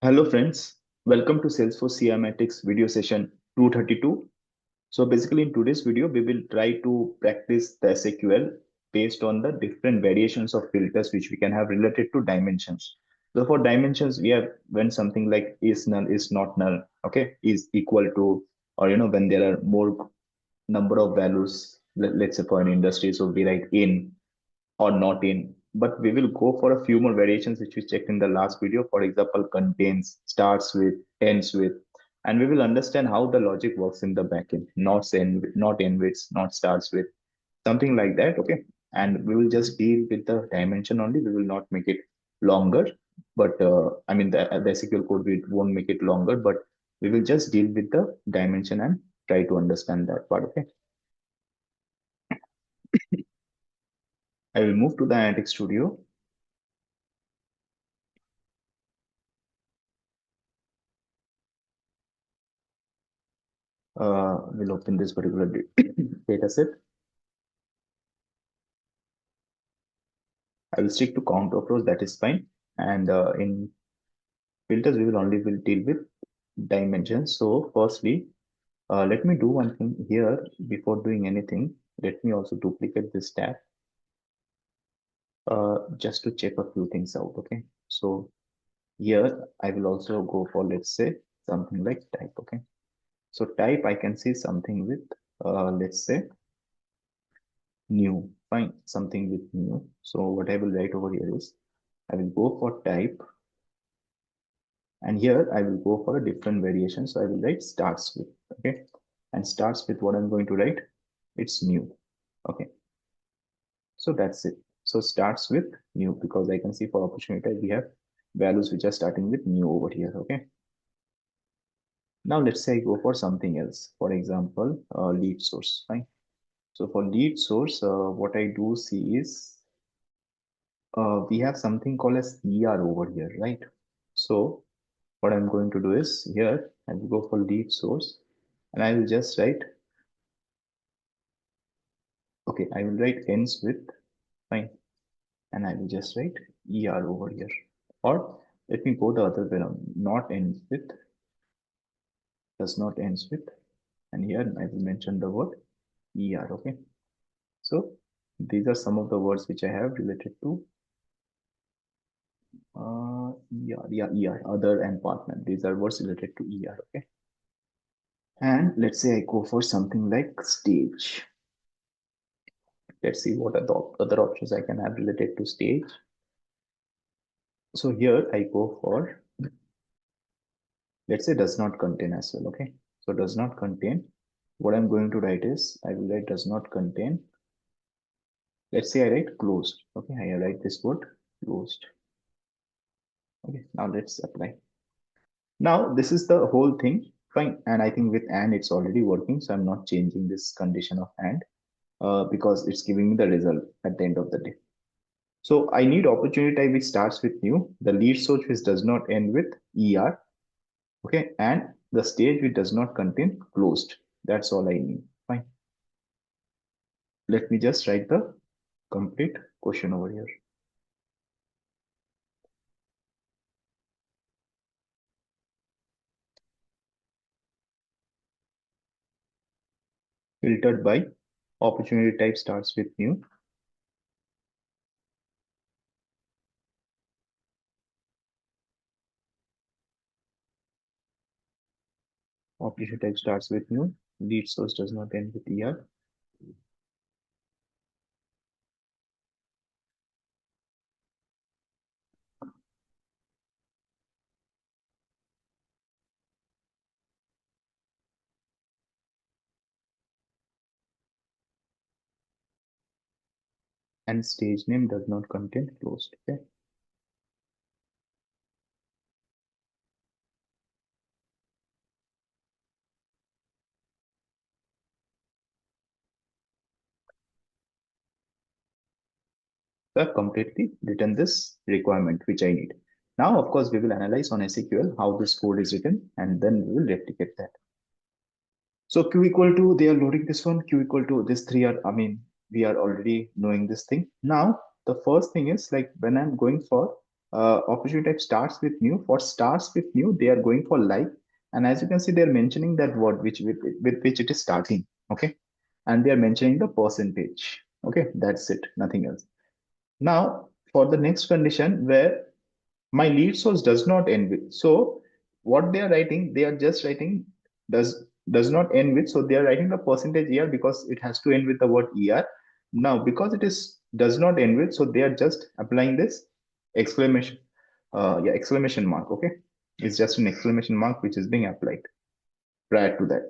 Hello friends, welcome to Salesforce CMAtics video session 232. So basically in today's video, we will try to practice the SAQL based on the different variations of filters which we can have related to dimensions. So for dimensions, we have when something like is null, is not null, okay, is equal to, or when there are more number of values, let's say for an industry, so we write in or not in. But we will go for a few more variations which we checked in the last video. For example, contains, starts with, ends with, and we will understand how the logic works in the backend. Not end with, not starts with, something like that. Okay, and we will just deal with the dimension only. We will not make it longer. But I mean the SQL code we won't make it longer, but we will just deal with the dimension and try to understand that part. Okay, I will move to the Analytics Studio. We'll open this particular data set. I will stick to count of rows, that is fine. And in filters, we will only will deal with dimensions. So firstly, let me do one thing here before doing anything. Let me also duplicate this tab just to check a few things out. Okay. So here I will also go for, let's say, something like type. Okay. So type, I can see something with, let's say, new. Fine, something with new. So what I will write over here is I will go for type, and here I will go for a different variation. So I will write starts with, okay, and starts with what I'm going to write, it's new. Okay, so that's it. So starts with new, because I can see for opportunity type we have values which are starting with new over here. Okay, now let's say I go for something else, for example, lead source. Fine. So for lead source, what I do see is we have something called as ER over here, right? So what I'm going to do is here I will go for lead source, and I will just write, okay, I will write ends with, fine, and I will just write ER over here. Or let me go the other way around, not ends with, does not ends with, and here I will mention the word ER. Okay, so these are some of the words which I have related to ER, other and partner. These are words related to ER. Okay, and let's say I go for something like stage. Let's see what are the other options I can have related to stage. So here I go for, let's say, does not contain as well. Okay, so does not contain, what I'm going to write is I will write does not contain, let's say I write closed. Okay, I write this word closed. Okay, now let's apply. Now this is the whole thing, fine, and I think with and it's already working, so I'm not changing this condition of and because it's giving me the result at the end of the day. So I need opportunity type which starts with new, the lead source which does not end with ER, okay, and the stage which does not contain closed. That's all I need. Fine. Let me just write the complete question over here. Filtered by opportunity type starts with new. Opportunity type starts with new. Lead source does not end with ER. And stage name does not contain closed. Okay. So I've completely written this requirement which I need. Now, of course, we will analyze on SAQL how this code is written, and then we will replicate that. So Q equal to, they are loading this one, Q equal to this three are, I mean, we are already knowing this thing. Now, the first thing is like when I'm going for opportunity type starts with new. For starts with new, they are going for like, and as you can see, they are mentioning that word which with which it is starting. Okay, and they are mentioning the percentage. Okay, that's it, nothing else. Now, for the next condition where my lead source does not end with, so what they are writing, they are just writing does not end with, so they are writing the percentage er because it has to end with the word er. Now, because it is does not end with, so they are just applying this exclamation, yeah, exclamation mark. Okay, it's just an exclamation mark which is being applied prior to that.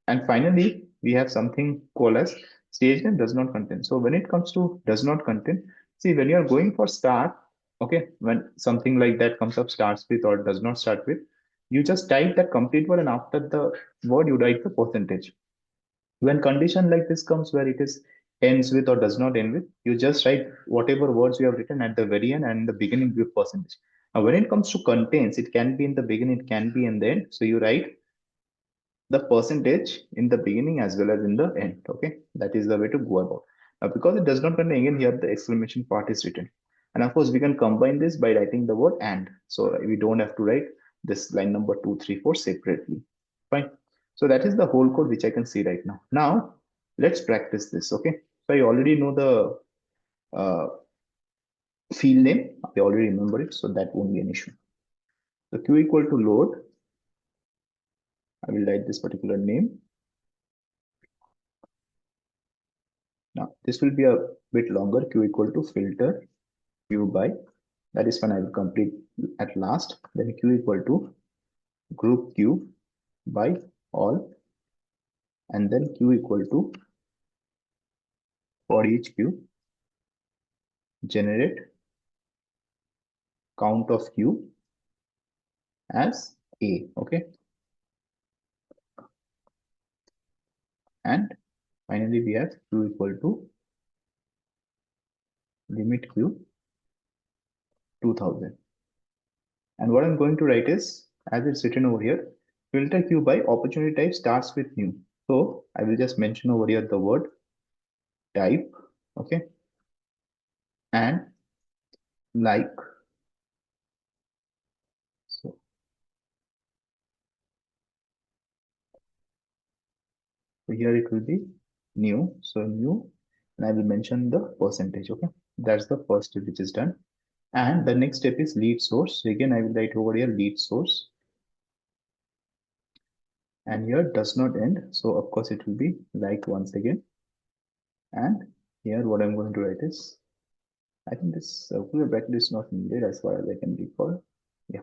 And finally, we have something called as stage name does not contain. So when it comes to does not contain, see, when you are going for start, okay, when something like that comes up, starts with or does not start with, you just type that complete word and after the word you write the percentage. When condition like this comes where it is ends with or does not end with, you just write whatever words you have written at the very end and in the beginning with percentage. Now, when it comes to contains, it can be in the beginning, it can be in the end. So you write the percentage in the beginning as well as in the end. Okay, that is the way to go about. Now, because it does not contain, again here the exclamation part is written, and of course we can combine this by writing the word and, so we don't have to write this line number 2, 3, 4 separately. Fine. So that is the whole code which I can see right now. Now let's practice this. Okay, so I already know the field name, I already remember it, so that won't be an issue. So q equal to load, I will write this particular name. Now, this will be a bit longer. Q equal to filter Q by, that is when I will complete at last. Then Q equal to group Q by all, and then Q equal to for each Q generate count of Q as A. Okay, and finally we have Q equal to limit Q 2000. And what I'm going to write is, as it's written over here, filter Q by opportunity type starts with new. So I will just mention over here the word type. Okay, and like, so here it will be new, so new, and I will mention the percentage. Okay, that's the first step which is done. And the next step is lead source. So again I will write over here lead source, and here does not end, so of course it will be like once again. And here what I'm going to write is, I think this circular bracket is not needed as far as I can recall. Yeah,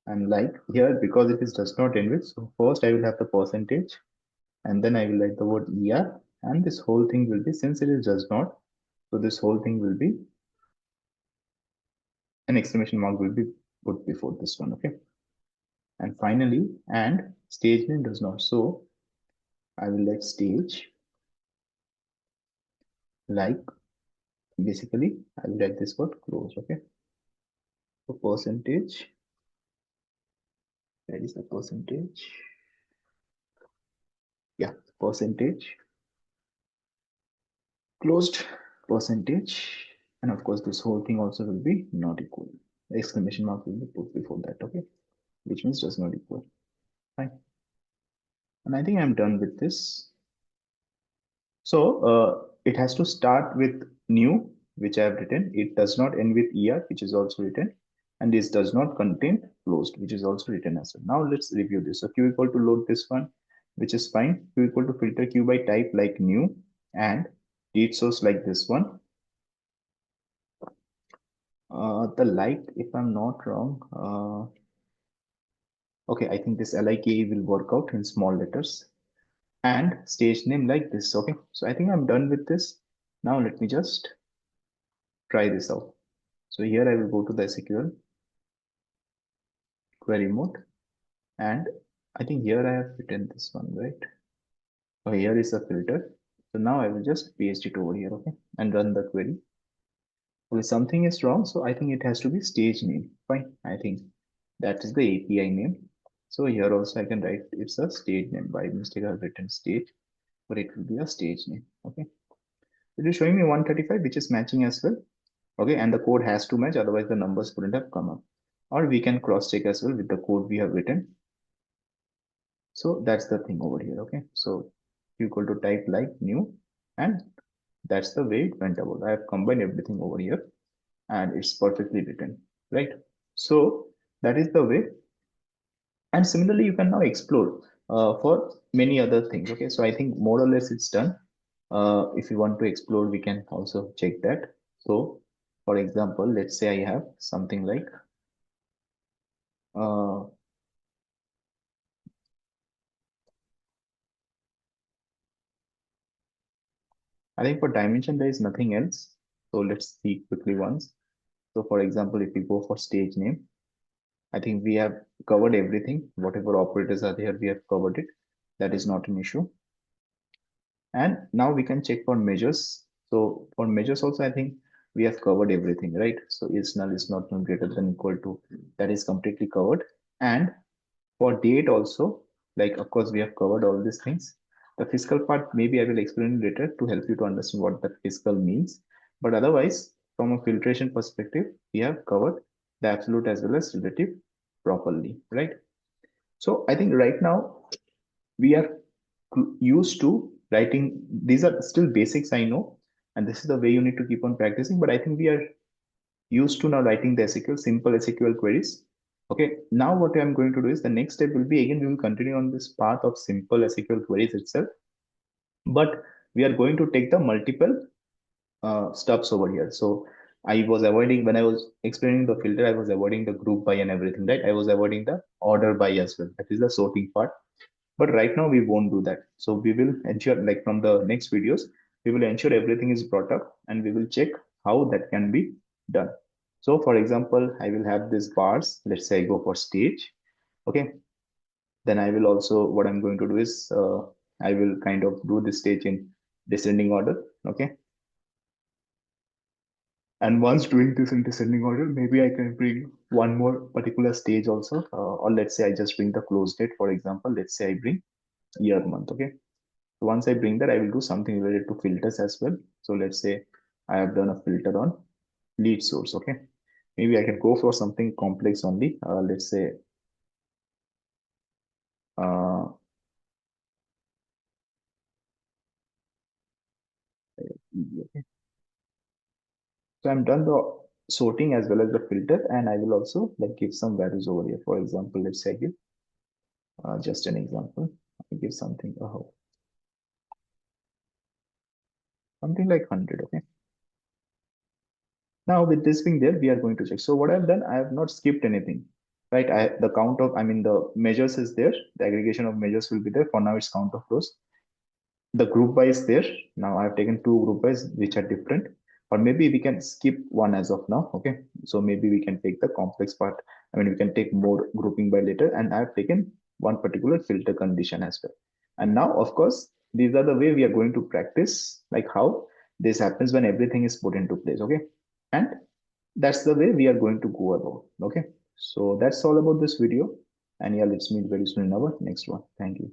and like here, because it is does not end with, so first I will have the percentage, and then I will write the word ER, and this whole thing will be, since it is does not, so this whole thing will be an exclamation mark will be put before this one. Okay, and finally, and stage name does not, so I will let stage like, basically I will let this word close. Okay, so percentage, that is the percentage, yeah, percentage closed, percentage, and of course this whole thing also will be not equal, the exclamation mark will be put before that. Okay, which means does not equal. Fine, and I think I'm done with this. So it has to start with new, which I have written. It does not end with er, which is also written, and this does not contain closed, which is also written as well. Now let's review this. So q equal to load this one, which is fine. Q equal to filter q by type like new, and read source like this one. The like, if I'm not wrong, okay, I think this like will work out in small letters, and stage name like this. Okay, so I think I'm done with this. Now let me just try this out. So here I will go to the SAQL query mode, and I think here I have written this one, right? Oh, here is the filter. So now I will just paste it over here, okay, and run the query. Okay, something is wrong, so I think it has to be stage name. Fine, I think that is the API name. So here also I can write it's a stage name. By mistake I've written stage, but it will be a stage name. Okay, it is showing me 135, which is matching as well. Okay, and the code has to match, otherwise the numbers wouldn't have come up. Or we can cross check as well with the code we have written. So that's the thing over here. Okay, so equal to type like new, and that's the way it went about. I have combined everything over here and it's perfectly written, right? So that is the way. And similarly, you can now explore for many other things. Okay, so I think more or less it's done. If you want to explore, we can also check that. So for example, let's say I have something like uh, I think for dimension there is nothing else. So let's see quickly once. So for example, if we go for stage name, I think we have covered everything. Whatever operators are there, we have covered it. That is not an issue. And now we can check for measures. So for measures also, I think we have covered everything, right? So is null is not null greater than equal to, that is completely covered. And for date also, like of course we have covered all these things. The fiscal part, maybe I will explain later to help you to understand what that fiscal means. But otherwise, from a filtration perspective, we have covered the absolute as well as relative properly, right? So I think right now we are used to writing. These are still basics, I know, and this is the way you need to keep on practicing. But I think we are used to now writing the SQL, simple SQL queries. Okay, now what I'm going to do is the next step will be, again, we will continue on this path of simple SQL queries itself, but we are going to take the multiple stuffs over here. So I was avoiding, when I was explaining the filter, I was avoiding the group by and everything, right? I was avoiding the order by as well. That is the sorting part. But right now we won't do that. So we will ensure, like from the next videos, we will ensure everything is brought up and we will check how that can be done. So for example, I will have these bars. Let's say I go for stage. Okay. Then I will also, what I'm going to do is, I will kind of do this stage in descending order. Okay. And once doing this in descending order, maybe I can bring one more particular stage also. Or let's say I just bring the close date. For example, let's say I bring year month. Okay. So once I bring that, I will do something related to filters as well. So let's say I have done a filter on lead source. Okay. Maybe I can go for something complex only. Let's say, uh, okay. So I'm done the sorting as well as the filter, and I will also like give some values over here. For example, let's say I give just an example. I give something, something like 100. Okay. Now with this being there, we are going to check. So what I've done, I have not skipped anything, right? The count of, I mean, the measures is there. The aggregation of measures will be there. For now, it's count of rows. The group by is there. Now I've taken two group bys which are different, or maybe we can skip one as of now. Okay. So maybe we can take the complex part. I mean, we can take more grouping by later, and I've taken one particular filter condition as well. And now, of course, these are the way we are going to practice, like how this happens when everything is put into place. Okay. And that's the way we are going to go about. Okay. So that's all about this video. And yeah, let's meet very soon in our next one. Thank you.